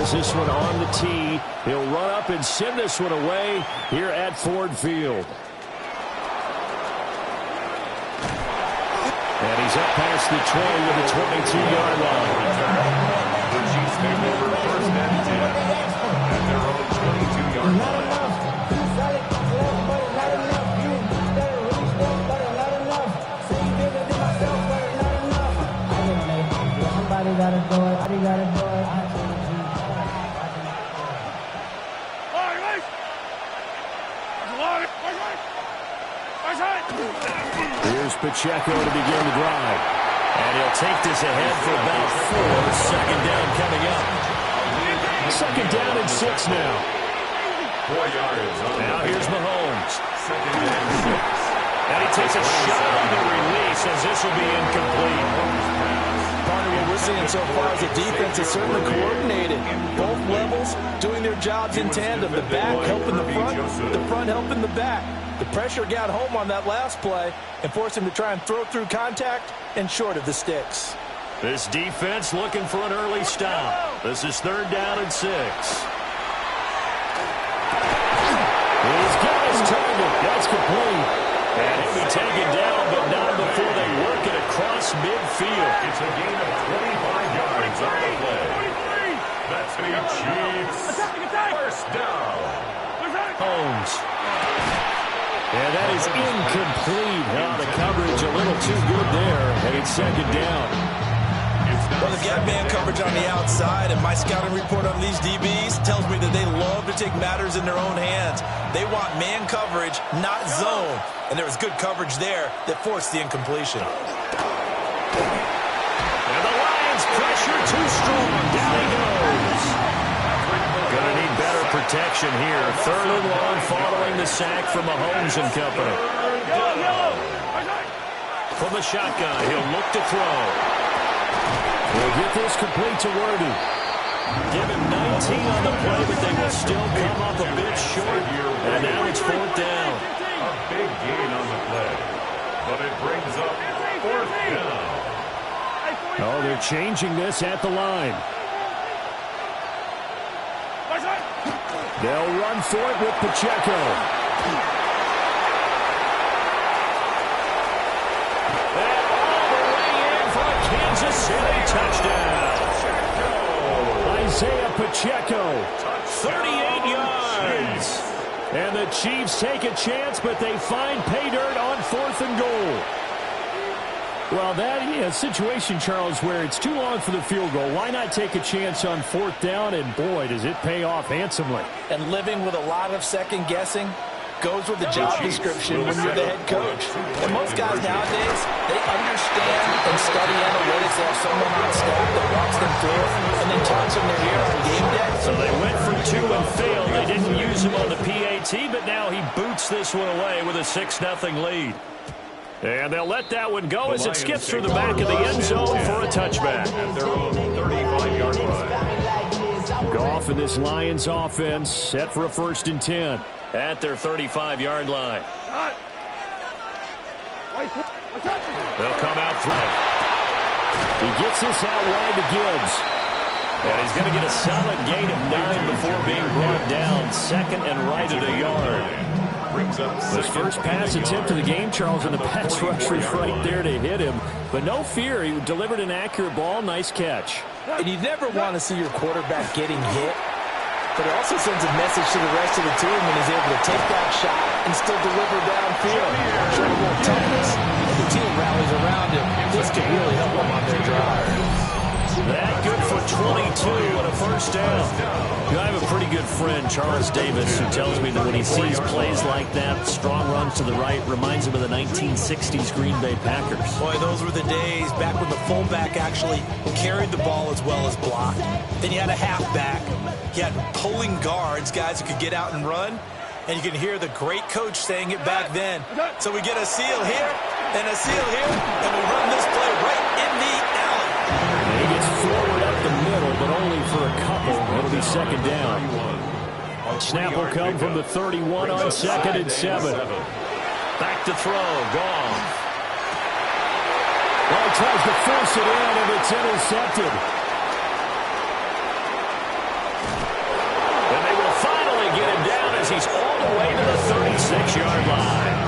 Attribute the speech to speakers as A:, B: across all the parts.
A: has this one on the tee. He'll run up and send this one away here at Ford Field. And he's up past the 20 with the 22-yard line.
B: The Chiefs take over first and 10 at their own 22-yard line.
A: Here's Pacheco to begin the drive. And he'll take this ahead for about 4. Second down coming up. Second down and 6 now.
B: 4 yards.
A: Now here's Mahomes.
B: Second and 6.
A: And he takes a shot on the release as this will be incomplete.
C: Partner, what we're seeing so far is the defense is certainly coordinated. Both levels doing their jobs in tandem. The back helping the front helping the back. The pressure got home on that last play and forced him to try and throw through contact and short of the sticks.
A: This defense looking for an early stop. This is third down and 6. He's got his target. That's complete. And he'll be taken down, but not before they work it across midfield.
B: It's a gain of 25 yards on the play. That's the Chiefs. First down.
A: Holmes. And that is incomplete. The coverage a little too good there. And it's second down.
C: Well, they've got man coverage on the outside, and my scouting report on these DBs tells me that they love to take matters in their own hands. They want man coverage, not zone. And there was good coverage there that forced the incompletion.
A: And the Lions pressure too strong. Down he goes. Gonna need better protection here. Third and long following the sack from Mahomes and company. From the shotgun, he'll look to throw. We'll get this complete to Worthy. Give him 19 on the play, but they will still come up a bit short. And now it's fourth down.
B: A big gain on the play, but it brings up fourth down.
A: Oh, they're changing this at the line. They'll run for it with Pacheco. And all the way in for a Kansas City touchdown. Isaiah Pacheco, 38 yards. And the Chiefs take a chance, but they find pay dirt on 4th and goal. Well, that is a situation, Charles, where it's too long for the field goal. Why not take a chance on 4th down? And, boy, does it pay off handsomely.
C: And living with a lot of second guessing goes with the job description when you're the head coach. And most guys nowadays, they understand and study analytics. They have someone on staff that walks them through it and then talks in their ear on game day.
A: So they went for 2 and failed. They didn't use him on the PAT, but now he boots this one away with a 6-0 lead. And they'll let that one go as it skips through the back of the end zone for a touchback.
B: At their own 35-yard line.
A: Goff and this Lions offense set for a 1st and 10 at their 35-yard line. They'll come out through. He gets this out wide to Gibbs. And he's going to get a solid gain of 9 before being brought down. Second and right at a yard. His first pass attempt of the game, Charles, and the pass rusher right there to hit him. But no fear, he delivered an accurate ball. Nice catch.
C: And you never want to see your quarterback getting hit, but it also sends a message to the rest of the team when he's able to take that shot and still deliver downfield. Sure, a little toughness, and the team rallies around him. This could really help them on their drive.
A: That good for 22 and a first down. I have a pretty good friend, Charles Davis, who tells me that when he sees plays like that, strong runs to the right, reminds him of the 1960s Green Bay Packers.
C: Boy, those were the days back when the fullback actually carried the ball as well as blocked. Then you had a halfback. You had pulling guards, guys who could get out and run. And you can hear the great coach saying it back then. So we get a seal here and a seal here, and we run this play right in the alley.
A: And he gets forward up the middle, but only for a couple. It'll be second down. Snap will come from the 31 on 2nd and 7. Back to throw. Goff. Well, he tries to force it in, and it's intercepted. as he's all the way to the 36-yard line.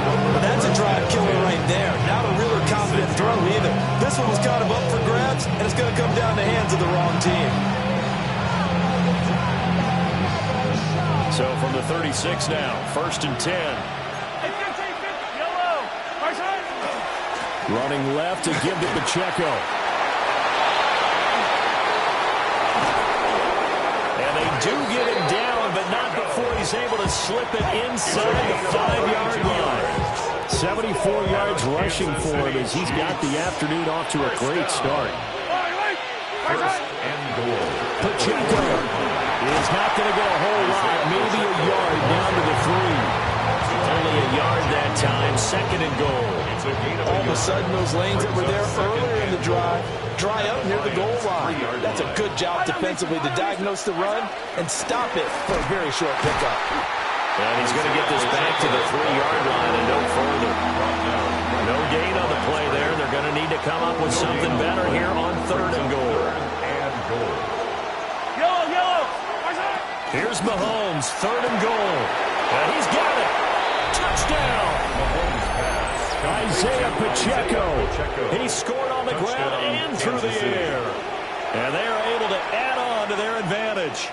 C: Well, that's a drive killer right there. Not a really confident throw either. This one was kind of up for grabs, and it's going to come down the hands of the wrong team.
A: So from the 36 now, 1st and 10. Running left to give to Pacheco. And they do get him down, but not before he's able to slip it inside the 5-yard line. 74 yards rushing for him as he's got the afternoon off to a great start.
B: First and goal.
A: Pacheco is not going to get a whole lot, maybe a yard down to the 3. Only a yard that time, 2nd and goal.
C: All of a sudden, those lanes that were there earlier in the drive dry up near the goal line. That's a good job defensively to diagnose the run and stop it for a very short pickup.
A: And he's going to get this back to the 3-yard line and no further. No gain on the play there. They're going to need to come up with something better here on 3rd and goal. Here's Mahomes, 3rd and goal. And he's got it. Touchdown. Isaiah Pacheco. He scored on the ground and through the air. And they are able to add on to their advantage.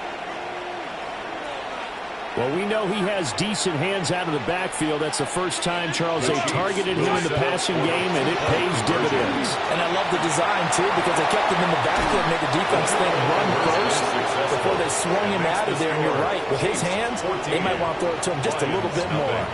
A: Well, we know he has decent hands out of the backfield. That's the first time, Charles, they targeted him in the passing game, and it pays dividends.
C: And I love the design, too, because they kept him in the backfield, made the defense think run first before they swung him out of there. And you're right, with his hands, they might want to throw it to him just a little bit more.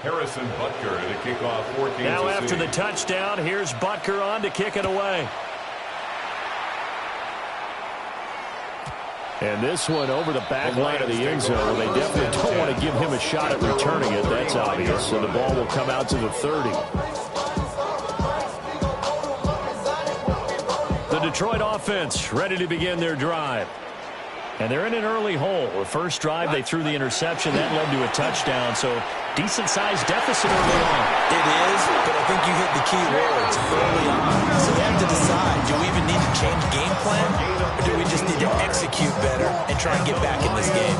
B: Harrison Butker to kick off for Kansas
A: Now after
B: City.
A: the touchdown, here's Butker on to kick it away. And this one over the back line of the end zone. They definitely don't want to give him a shot at returning it. That's obvious. So the ball will come out to the 30. The Detroit offense ready to begin their drive. And they're in an early hole. The first drive, they threw the interception. That led to a touchdown. So decent-sized deficit early on.
C: It is, but I think you hit the key words early on. So they have to decide, do we even need to change game plan? Or do we just need to execute better and try and get back in this game?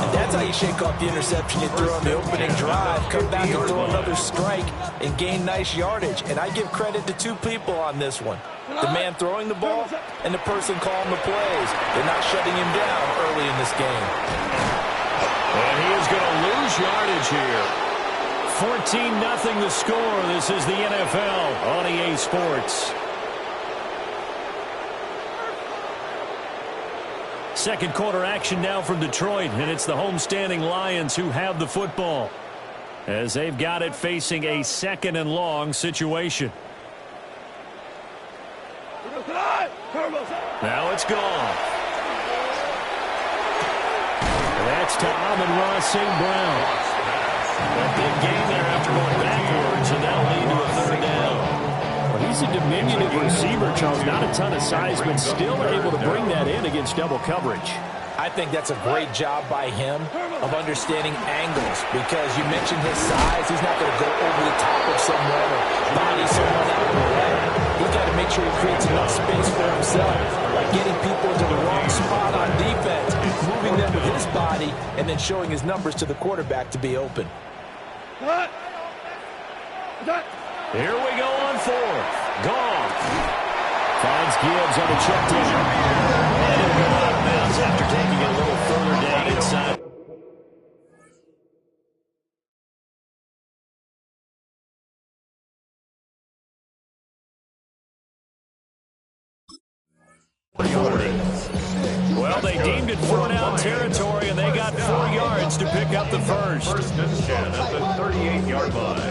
C: And that's how you shake off the interception you threw on the opening drive. Come back and throw another strike and gain nice yardage. And I give credit to 2 people on this one. The man throwing the ball and the person calling the plays. They're not shutting him down early in this game.
A: And he is going to lose yardage here. 14-0 the score. This is the NFL on EA Sports. Second quarter action now from Detroit, and it's the homestanding Lions who have the football as they've got it facing a 2nd and long situation. Now it's gone. That's to Amon-Ra St. Brown. A big game there after going backwards, and that'll lead to a 3rd down. Well, he's a diminutive receiver, Charles. Not a ton of size, but still able to bring that in against double coverage.
C: I think that's a great job by him of understanding angles, because you mentioned his size. He's not going to go over the top of someone or body someone out of the way. He's got to make sure he creates enough space for himself by getting people into the wrong spot on defense, moving them with his body, and then showing his numbers to the quarterback to be open.
A: Here we go on 4th. Gone. Finds Gibbs on the check down. And he'll go out of bounds after taking it a little further down inside. Well, they deemed it 4-down territory, and they got 4 yards to pick up the first.
B: 1st and 10 at the 38-yard line.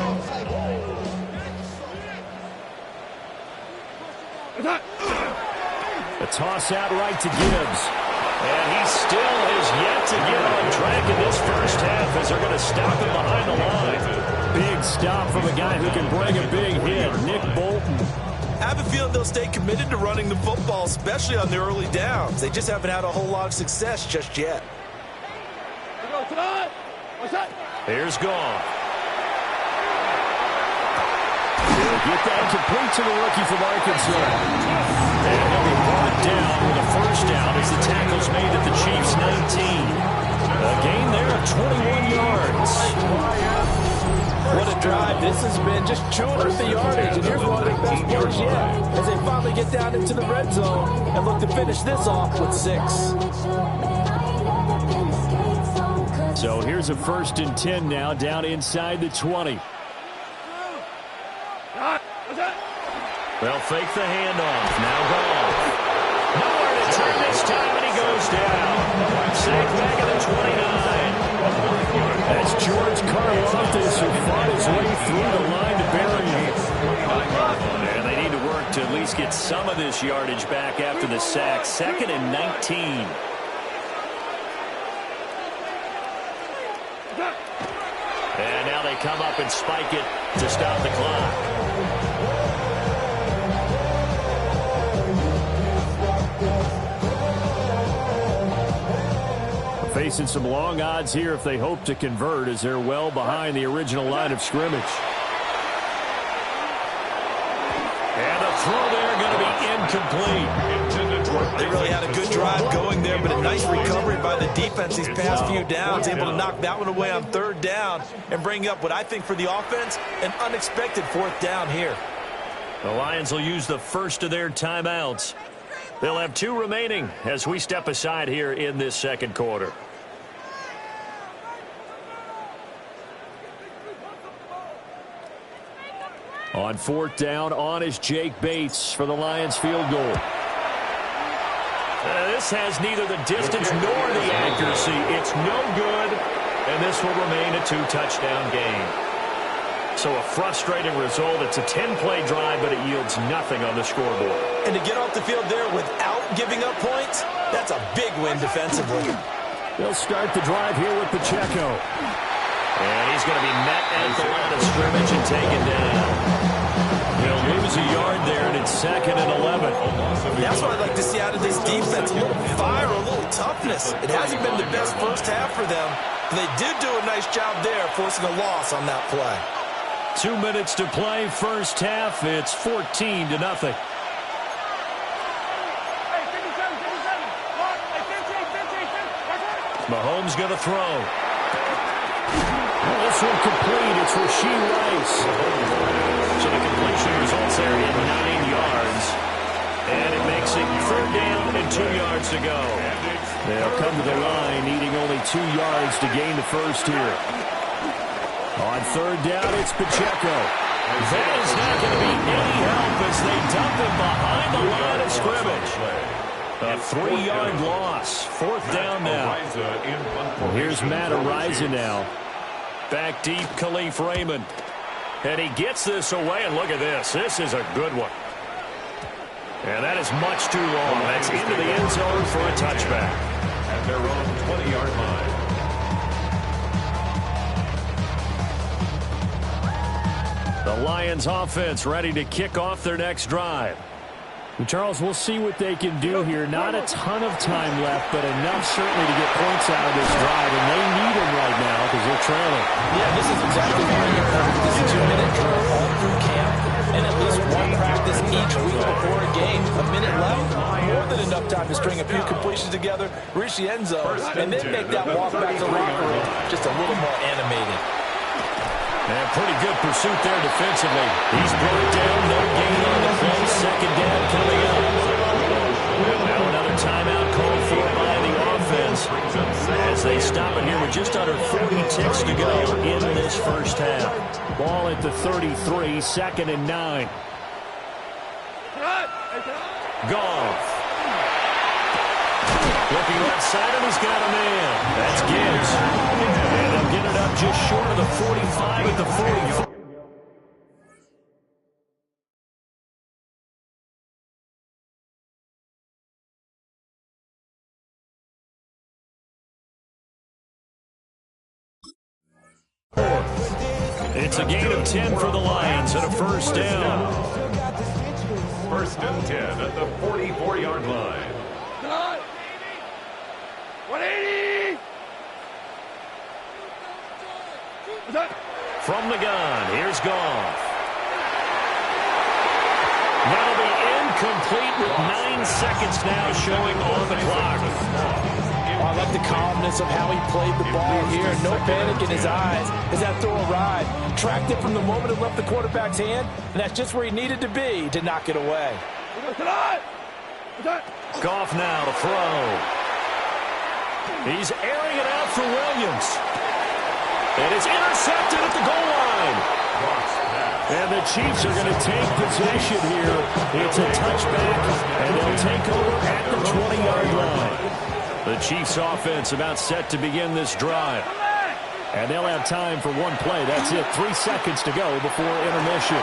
A: A toss out right to Gibbs. And he still is yet to get on track in this first half as they're going to stop him behind the line. Big stop from a guy who can bring a big hit, Nick Bolton.
C: I have a feeling they'll stay committed to running the football, especially on the early downs. They just haven't had a whole lot of success just yet.
A: Here's Goff. He'll get that complete to the rookie from Arkansas. And he'll be brought down with a first down as the tackle's made at the Chiefs' 19. A gain there of 21 yards.
D: What a drive. This has been just chewing up the yardage. And here's one of the best parts yet as they finally get down into the red zone and look to finish this off with 6.
A: So here's a 1st and 10 now down inside the 20. They'll fake the handoff. Now Goff. Nowhere to turn this time, and he goes down. Sack back at the 29. That's George Karlaftis who fought his way through the line to bury him. And they need to work to at least get some of this yardage back after the sack. 2nd and 19. And now they come up and spike it to stop the clock. Facing some long odds here if they hope to convert, as they're well behind the original line of scrimmage. And the throw there going to be incomplete.
C: They really had a good drive going there, but a nice recovery by the defense these past few downs, able to knock that one away on 3rd down and bring up what I think for the offense, an unexpected 4th down here.
A: The Lions will use the first of their timeouts. They'll have 2 remaining as we step aside here in this 2nd quarter. On 4th down, on is Jake Bates for the Lions field goal. This has neither the distance nor the accuracy. It's no good, and this will remain a 2-touchdown game. So a frustrating result. It's a 10-play drive, but it yields nothing on the scoreboard.
C: And to get off the field there without giving up points, that's a big win defensively.
A: They'll start the drive here with Pacheco. And he's going to be met at the line of scrimmage and taken down. He'll lose a yard there, and it's 2nd and 11.
C: That's what I'd like to see out of this defense. A little fire, a little toughness. It hasn't been the best first half for them, but they did do a nice job there, forcing a loss on that play.
A: 2 minutes to play, first half. It's 14-0. Mahomes going to throw. This one complete. It's Rashee Rice. So the completion results there in 9 yards. And it makes it 3rd down and 2 yards to go. They'll come to the line, needing only 2 yards to gain the first here. On 3rd down, it's Pacheco. That is not going to be any help as they dump him behind the line of scrimmage. A 3-yard loss. 4th down now. Here's Matt Araiza now. Back deep, Khalif Raymond. And he gets this away, and look at this. This is a good one. And that is much too long. That's into the end zone for a touchback.
B: At their own 20-yard line.
A: The Lions offense ready to kick off their next drive. And Charles, we'll see what they can do here. Not a ton of time left, but enough certainly to get points out of this drive, and they need them right now because they're trailing.
D: Yeah, this is exactly why you have this 2-minute drill all through camp and at least one practice each week before a game. A minute left, more than enough time to string a few completions together, reach the end zone, and then make that walk back to the locker room just a little more animated.
A: And pretty good pursuit there defensively. He's brought down, no gain on the play. 2nd down coming up. Now another timeout called for by the offense as they stop it here with just under 40 ticks to go in this first half. Ball at the 33, 2nd and 9. Goff. Looking left side, and he's got a man. That's Gibbs. And they'll get it up just short of the 45 at the 44. It's a gain of 10 for the Lions and a first down.
B: 1st and 10 at the 44-yard line.
E: 180!
A: From the gun, here's Goff. That'll be incomplete with 9 seconds now showing on the clock.
D: Oh, I like the calmness of how he played the ball here. No panic in his eyes as that throw arrived. Tracked it from the moment it left the quarterback's hand, and that's just where he needed to be to knock it away.
A: Goff now to throw. He's airing it out for Williams. And it's intercepted at the goal line. And the Chiefs are going to take possession here. It's a touchback, and they'll take over at the 20-yard line. The Chiefs offense about set to begin this drive. And they'll have time for one play. That's it. 3 seconds to go before intermission.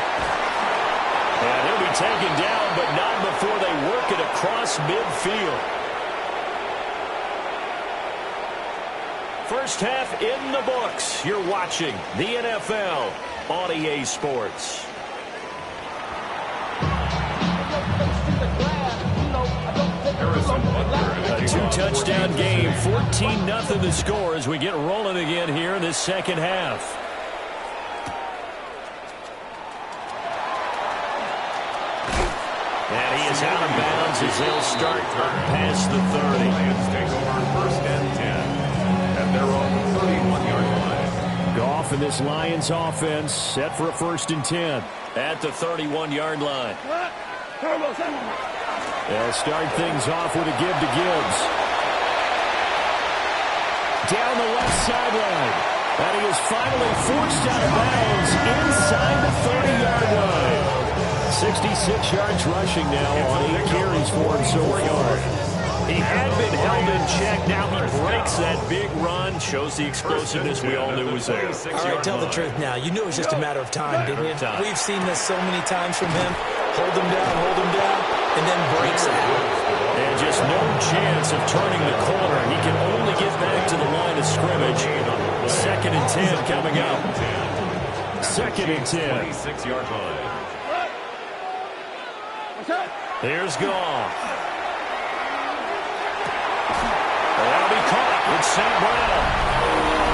A: And he'll be taken down, but not before they work it across midfield. First half in the books. You're watching the NFL on EA Sports. A 2-touchdown game, 14-0 the score as we get rolling again here in this second half. And he is out of bounds as they'll start past the 30.
B: Lions take over first and 10 at their own 31-yard line.
A: Goff and this Lions offense set for a 1st and 10 at the 31-yard line. They'll start things off with a give to Gibbs. Down the left sideline. And he is finally forced out of bounds inside the 30-yard line. 66 yards rushing now on 8 carries for him so far. He had been held in check. Now he breaks that big run. Shows the explosiveness we all knew was there.
C: All right, tell the truth now. You knew it was just a matter of time, didn't you? We've seen this so many times from him. Hold him down, and then breaks it.
A: And just no chance of turning the corner. He can only get back to the line of scrimmage. 2nd and 10 coming up. 2nd and 10.
B: 26-yard line.
A: Here's Goff. That'll be caught with St. Brown.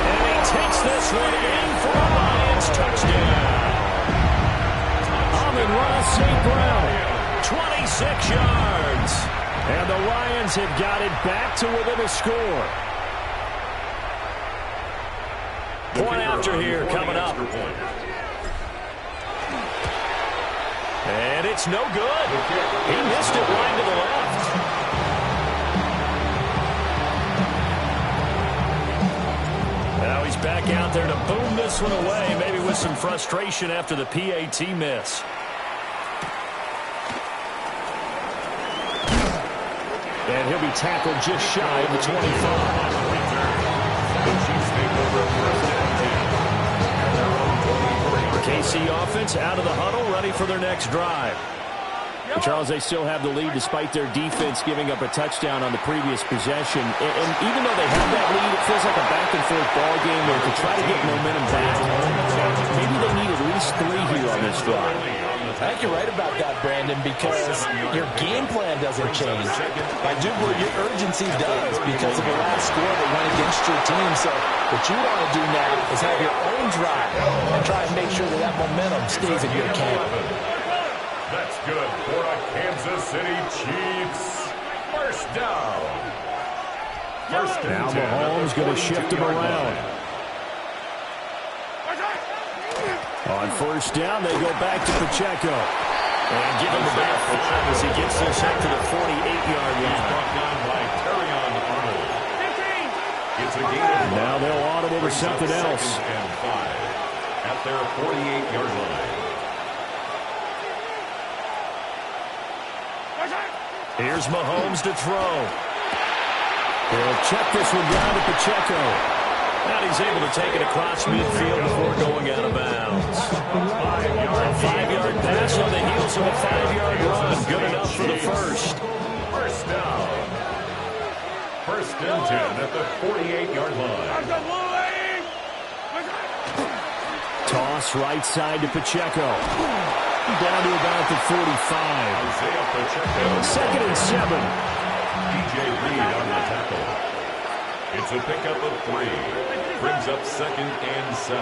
A: And he takes this one in for a Lions touchdown. Amon-Ra St. Brown, 26 yards. And the Lions have got it back to within a score. Point after here coming up. And it's no good. He missed it wide to the left. Now he's back out there to boom this one away, maybe with some frustration after the PAT miss. And he'll be tackled just shy of the 25.
B: The Chiefs take over first and 10 at their own 23.
A: KC offense out of the huddle, ready for their next drive. But Charles, they still have the lead despite their defense giving up a touchdown on the previous possession. And even though they have that lead, it feels like a back-and-forth ball game where to try to get momentum back, maybe they need at least 3 here on this drive.
D: I think you're right about that, Brandon, because your game plan doesn't change. I do believe your urgency does because of the last score that went against your team. So what you want to do now is have your own drive and try and make sure that that momentum stays in your camp.
B: That's good for a Kansas City Chiefs. First down. First and
A: Now
B: 10
A: Mahomes going to shift him around. On first down, they go back to Pacheco. And give him about 5 as he gets this up to the 48-yard line.
B: Brought down by Terrion Arnold. It's a gain of 1.
A: Now they'll audible to something else.
B: 2nd and 5 at their 48-yard line.
A: Here's Mahomes to throw. He'll check this one down to Pacheco. And he's able to take it across midfield before going out of bounds. A 5-yard pass on the heels of a 5-yard run. Good enough for the first.
B: First down. First and 10 at the 48-yard line.
A: Toss right side to Pacheco. Down to about the 45.
B: Isaiah Pacheco.
A: 2nd and 7.
B: DJ Reed on the tackle. It's a pickup of 3. Brings up 2nd and 7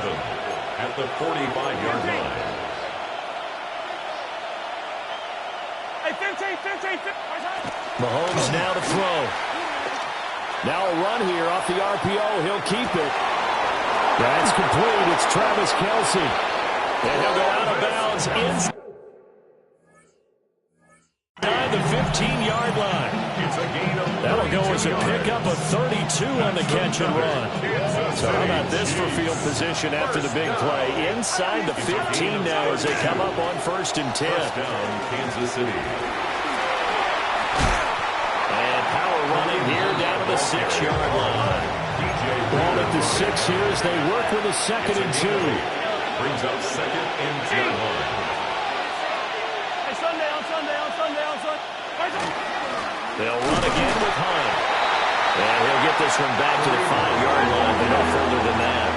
B: at the 45-yard line.
A: Mahomes now to throw. Now a run here off the RPO. He'll keep it. That's complete. It's Travis Kelce. And he'll go out of bounds inside the 15-yard line. That'll go as a pickup of 32 on the catch and run. So how about this for field position after the big play? Inside the 15 now as they come up on 1st and 10.
B: First down, Kansas City.
A: And power running here down to the 6-yard line. Ball at the 6 here as they work with a 2nd and 2.
B: Brings up 2nd and 10.
A: They'll run again with Hunt. And he'll get this one back to the 5-yard line, but no further than that.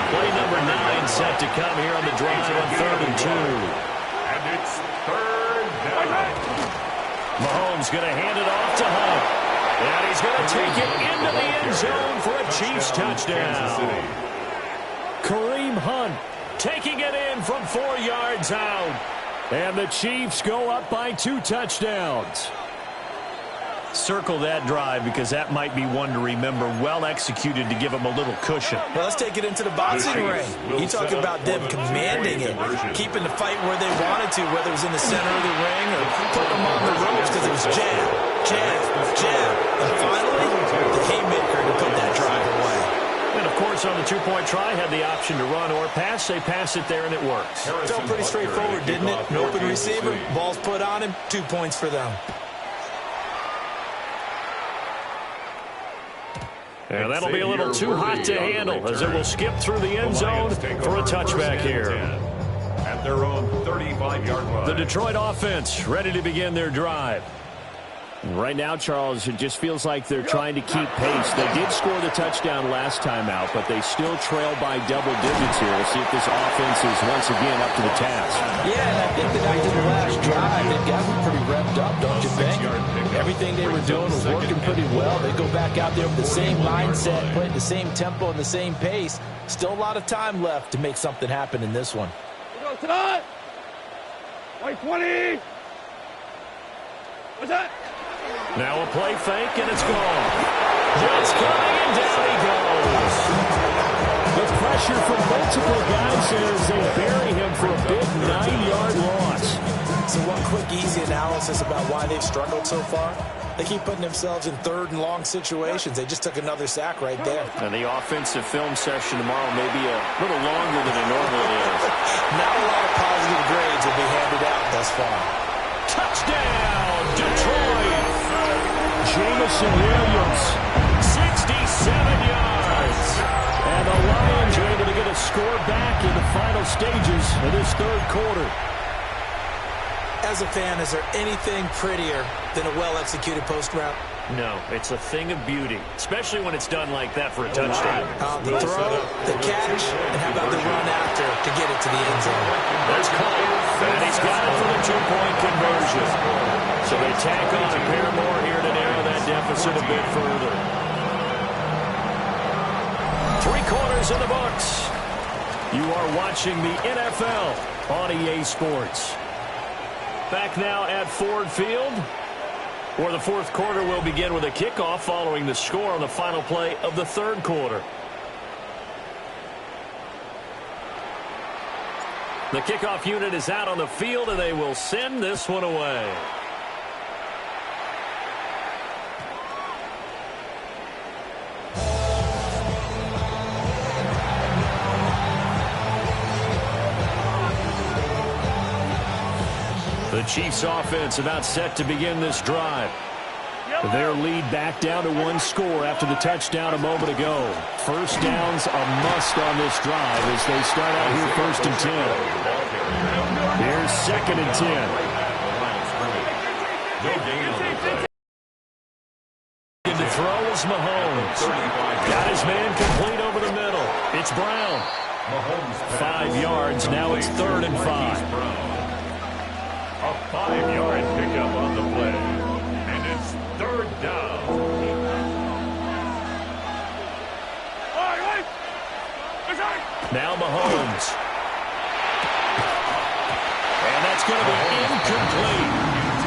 A: Play number 9 set to come here on the drive on 3rd and 2.
B: And it's 3rd down.
A: Mahomes going to hand it off to Hunt. And he's going to take it into the end zone for a Chiefs touchdown. Kareem Hunt taking it in from 4 yards out. And the Chiefs go up by 2 touchdowns. Circle that drive because that might be one to remember. Well executed to give them a little cushion.
C: Well, let's take it into the boxing ring. You talk about them commanding it, keeping the fight where they wanted to, whether it was in the center of the ring or putting them on the ropes because it was jab, jab, jab. And finally, the haymaker to put that drive away.
A: And, of course, on the 2-point try, had the option to run or pass. They pass it there, and it works.
C: Felt pretty straightforward, didn't it? An open receiver, ball's put on him, 2 points for them.
A: And that'll be a little too hot to handle as it will skip through the end zone for a touchback here.
B: At their own 35-yard line.
A: The Detroit offense ready to begin their drive. Right now, Charles, it just feels like they're trying to keep pace. They did score the touchdown last time out, but they still trail by double digits here. We'll see if this offense is once again up to the task.
D: Yeah, and I think that after the last drive, they've got them pretty revved up, don't you think? Everything they were doing was working pretty well. They go back out there with the same mindset, playing the same tempo and the same pace. Still a lot of time left to make something happen in this one.
E: White 20. What's that?
A: Now a play fake, and it's gone. It's coming, and down he goes. The pressure from multiple guys here as they bury him for a big 9-yard loss.
C: So one quick, easy analysis about why they've struggled so far. They keep putting themselves in 3rd and long situations. They just took another sack right there.
A: And the offensive film session tomorrow may be a little longer than it normally is.
C: Not a lot of positive grades will be handed out thus far.
A: Touchdown, Detroit! Jamison Williams, 67 yards. And the Lions are able to get a score back in the final stages of this 3rd quarter.
C: As a fan, is there anything prettier than a well-executed post route?
A: No, it's a thing of beauty, especially when it's done like that for a touchdown.
C: The throw, the catch, and how about the run after to get it to the end zone?
A: There's Cole, and he's got it for the 2-point conversion. So they tack on a pair more here to narrow that deficit a bit further. 3 quarters in the books. You are watching the NFL on EA Sports. Back now at Ford Field, where the 4th quarter will begin with a kickoff following the score on the final play of the 3rd quarter. The kickoff unit is out on the field, and they will send this one away. The Chiefs offense about set to begin this drive. Their lead back down to 1 score after the touchdown a moment ago. First down's a must on this drive as they start out here 1st and 10. Here's 2nd and 10. To throw is Mahomes. Got his man complete over the middle. It's Brown. 5 yards. Now it's 3rd and 5.
B: A 5-yard pickup on the play. And it's 3rd down.
A: Now Mahomes. And that's going to be incomplete.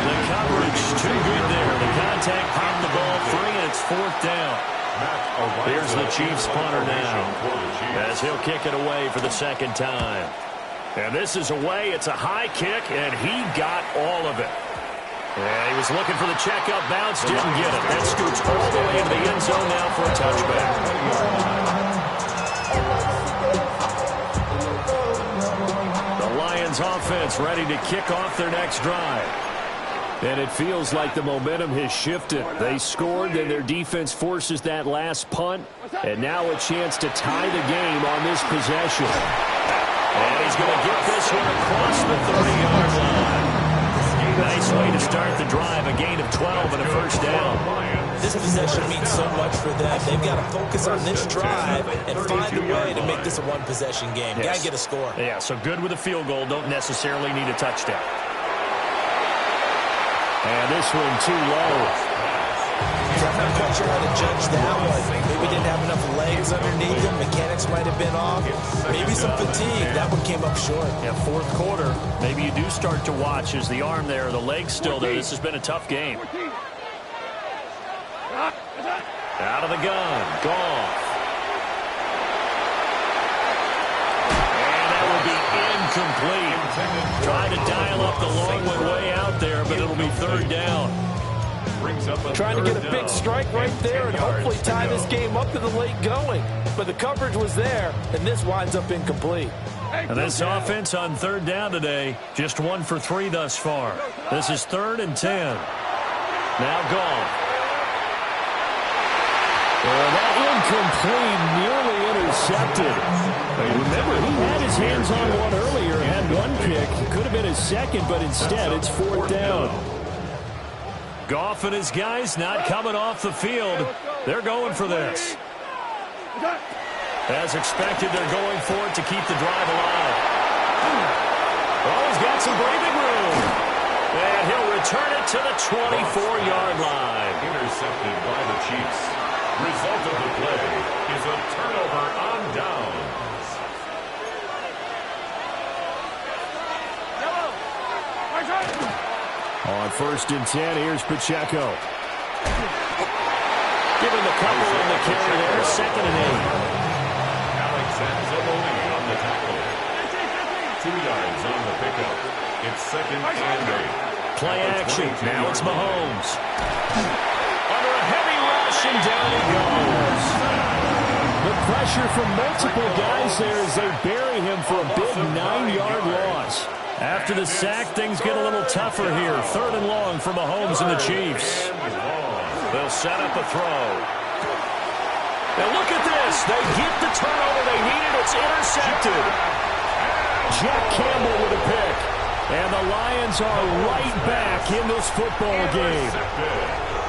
A: The coverage too good there. The contact popped the ball free, and it's 4th down. Here's the Chiefs punter now, as he'll kick it away for the 2nd time. And this is away. It's a high kick, and he got all of it. And he was looking for the checkup bounce, didn't get it. That scoots all the way into the end zone now for a touchback. The Lions offense ready to kick off their next drive. And it feels like the momentum has shifted. They scored, then their defense forces that last punt. And now a chance to tie the game on this possession. And he's going to get this one across the 30-yard line. Nice way to start the drive. A gain of 12 and a 1st down.
D: This possession means so much for them. They've got to focus on this drive and find a way to make this a one-possession game.
A: Yes.
D: Got to get a score.
A: Yeah, so good with a field goal. Don't necessarily need a touchdown. And this one too low.
D: I'm not quite sure how to judge that one. Maybe didn't have enough legs underneath him. Mechanics might have been off. Maybe some fatigue. That one came up short.
A: Yeah, 4th quarter. Maybe you do start to watch as the arm there, the leg's still there. This has been a tough game. Out of the gun. Goff. And that will be incomplete. Trying to dial up the long one way out there, but it'll be 3rd down.
D: Trying to get a big strike right there and hopefully tie this game up to the late going. But the coverage was there, and this winds up incomplete.
A: And this offense on 3rd down today, just 1 for 3 thus far. This is 3rd and 10. Now Goff. That incomplete, nearly intercepted. Remember, he had his hands on one earlier, had one pick. Could have been his 2nd, but instead it's 4th down. Goff and his guys not coming off the field. They're going for this. As expected, they're going for it to keep the drive alive. Oh, he's got some breathing room. And he'll return it to the 24-yard line.
B: Intercepted by the Chiefs. Result of the play is a turnover on downs.
A: On 1st and 10, here's Pacheco. Giving the couple on the carry there, 2nd and 8.
B: Alexander on the tackle. 2 yards on the pickup. It's 2nd and 8.
A: Play action. Now it's Mahomes. Under a heavy rush, and down he goes. The pressure from multiple guys there as they bury him for a big 9-yard loss. After the sack, things get a little tougher here. 3rd and long for Mahomes and the Chiefs. They'll set up a throw. Now look at this. They get the turnover they needed. It's intercepted. Jack Campbell with a pick. And the Lions are right back in this football game.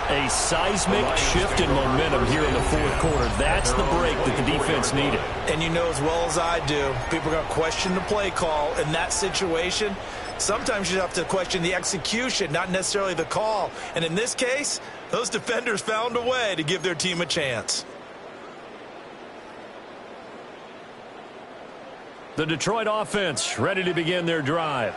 A: A seismic shift in momentum here in the 4th quarter. That's the break that the defense needed.
D: And you know as well as I do, people are going to question the play call in that situation. Sometimes you have to question the execution, not necessarily the call. And in this case, those defenders found a way to give their team a chance.
A: The Detroit offense ready to begin their drive.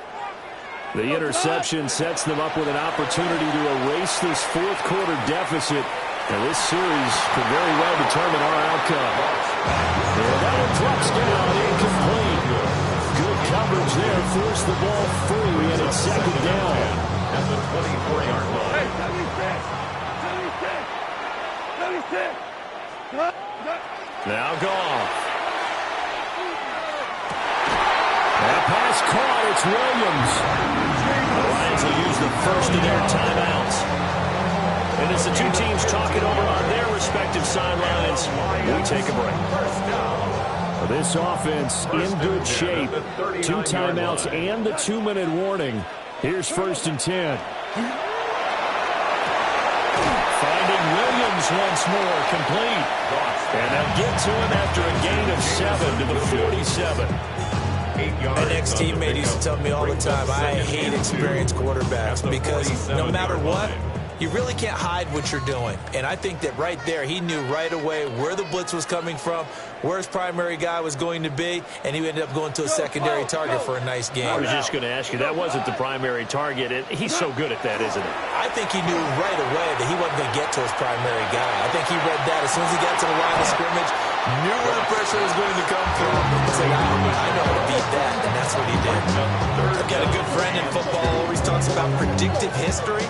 A: The interception sets them up with an opportunity to erase this 4th quarter deficit. And this series could very well determine our outcome. And that one drops down, incomplete. Good coverage there, forced the ball free, and it's 2nd down.
B: At the 24-yard line.
A: Now Goff. That pass caught. It's Williams. The Lions will use the first of their timeouts. And as the two teams talking over on their respective sidelines, we take a break. This offense in good shape. 2 timeouts and the 2-minute warning. Here's 1st and 10. Finding Williams once more, complete. And they'll get to him after a gain of 7 to the 47.
D: An ex-teammate used to tell me all the time, I hate experienced quarterbacks because no matter what,
C: you really can't hide what you're doing. And I think that right there, he knew right away where the blitz was coming from, where his primary guy was going to be, and he ended up going to a secondary target for a nice game.
A: I was just going to ask you, that wasn't the primary target. He's so good at that, isn't he?
C: I think he knew right away that he wasn't going to get to his primary guy. I think he read that as soon as he got to the line of scrimmage, knew where the pressure was going to come from, and said, I know how to beat that, and that's what he did. I've got a good friend in football who always talks about predictive history.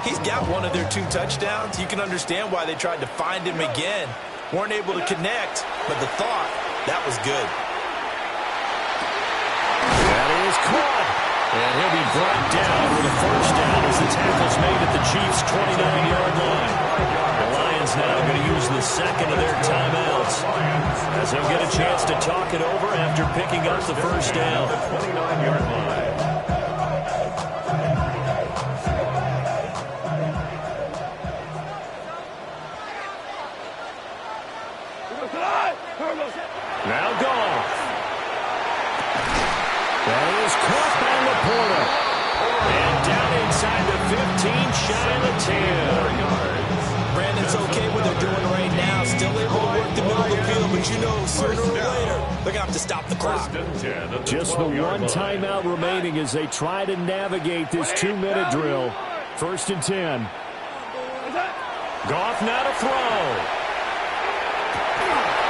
C: He's got one of their 2 touchdowns. You can understand why they tried to find him again. Weren't able to connect, but the thought, that was good.
A: That is caught. And he'll be brought down with a first down as the tackle's made at the Chiefs' 29-yard line. The Lions now going to use the second of their timeouts as they'll get a chance to talk it over after picking up the first down.
B: 29-yard line.
A: Now Goff. That is caught by Laporta. And down inside the 15, shy of the 10.
C: Brandon's okay what they're doing right now. Still able to work the middle of the field, but you know sooner or later they're going to have to stop the clock.
A: Just the one timeout remaining as they try to navigate this 2-minute drill. First and 10. Goff now to throw.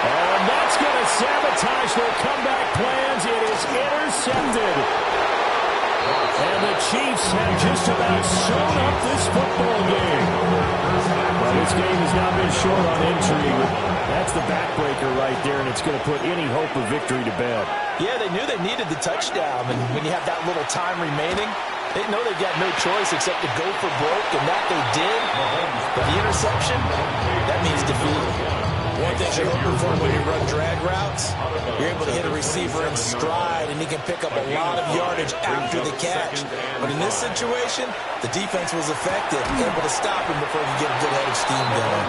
A: And that's going to sabotage their comeback plans. It is intercepted. And the Chiefs have just about sewn up this football game. Well, this game has now been short on intrigue. That's the backbreaker right there, and it's going to put any hope of victory to bed.
C: Yeah, they knew they needed the touchdown, and when you have that little time remaining, they know they've got no choice except to go for broke, and that they did. But the interception, that means defeat. One thing you're hoping for when you run drag routes, you're able to hit a receiver in stride, and he can pick up a lot of yardage after the catch. But in this situation, the defense was effective, able to stop him before he could get a good head of steam going.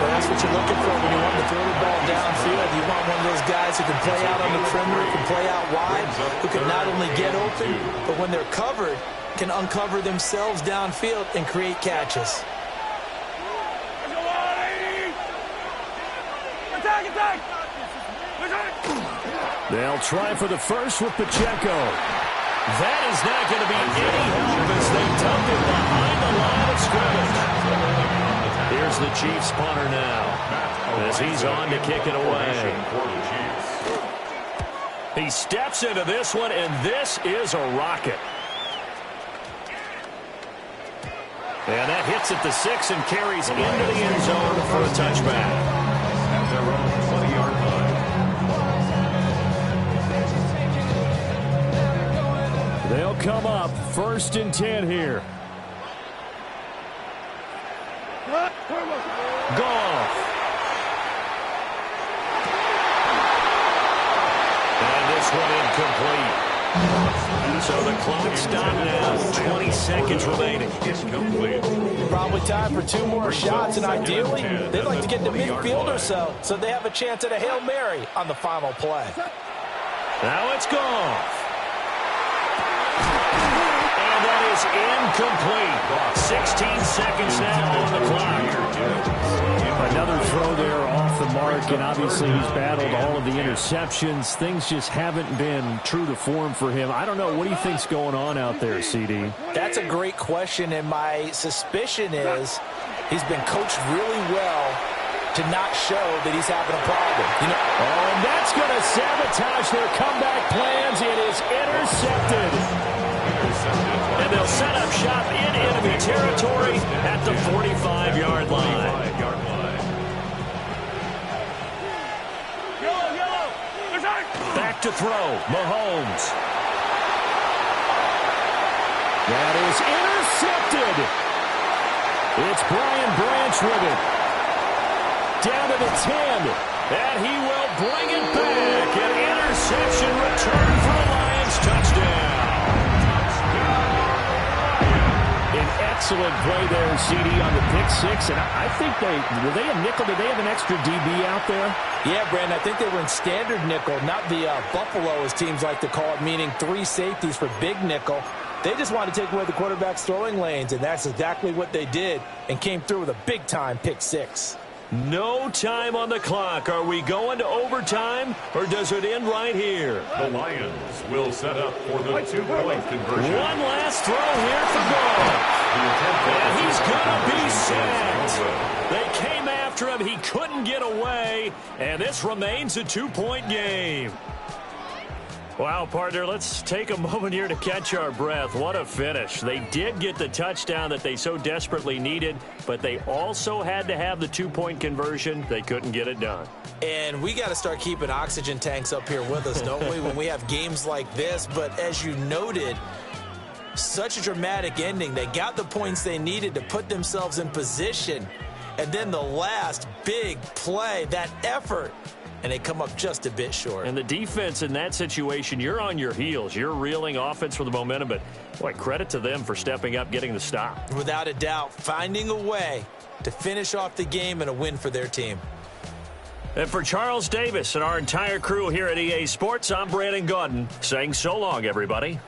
C: But that's what you're looking for when you want to throw the ball downfield. You want one of those guys who can play out on the perimeter, can play out wide, who can not only get open, but when they're covered, can uncover themselves downfield and create catches.
A: They'll try for the first with Pacheco. That is not going to be any help as they dump it behind the line of scrimmage. Here's the Chiefs punter now as he's on to kick it away. He steps into this one, and this is a rocket. And that hits at the 6 and carries into the end zone for a touchback.
B: At their own 20-yard line.
A: They'll come up first and 10 here. Goff. And this one incomplete. So the clock stopped now. 20 seconds remaining.
B: Incomplete.
C: Probably time for 2 more shots, and ideally, they'd like to get to midfield or so they have a chance at a Hail Mary on the final play.
A: Now it's Goff. And that is incomplete. 16 seconds now on the clock. Another throw there off the mark, and obviously he's battled all of the interceptions. Things just haven't been true to form for him. I don't know. What do you think's going on out there, CD?
C: That's a great question, and my suspicion is he's been coached really well to not show that he's having a problem. You know,
A: and that's going to sabotage their comeback plans. It is intercepted. And they'll set up shop in enemy territory at the 45-yard line. Back to throw, Mahomes. That is intercepted. It's Brian Branch with it. Down to the 10. And he will bring it back. An interception return for a Lions touchdown. An excellent play there, CD, on the pick 6. And I think were they a nickel? Did they have an extra DB out there?
C: Yeah, Brandon, I think they were in standard nickel, not the Buffalo, as teams like to call it, meaning 3 safeties for big nickel.
D: They just wanted to take away the quarterback's throwing lanes, and that's exactly what they did and came through with a big-time pick six.
A: No time on the clock. Are we going to overtime, or does it end right here?
B: The Lions will set up for the two-point conversion.
A: One last throw here for goal. And he's going to be sacked. They came after him. He couldn't get away, and this remains a two-point game. Wow, partner, let's take a moment here to catch our breath. What a finish. They did get the touchdown that they so desperately needed, but they also had to have the two-point conversion. They couldn't get it done.
D: And we got to start keeping oxygen tanks up here with us, don't we, when we have games like this? But as you noted, such a dramatic ending. They got the points they needed to put themselves in position. And then the last big play, that effort, and they come up just a bit short.
A: And the defense in that situation, you're on your heels. You're reeling offense with the momentum, but boy, credit to them for stepping up, getting the stop.
D: Without a doubt, finding a way to finish off the game and a win for their team.
A: And for Charles Davis and our entire crew here at EA Sports, I'm Brandon Gaudin saying so long, everybody.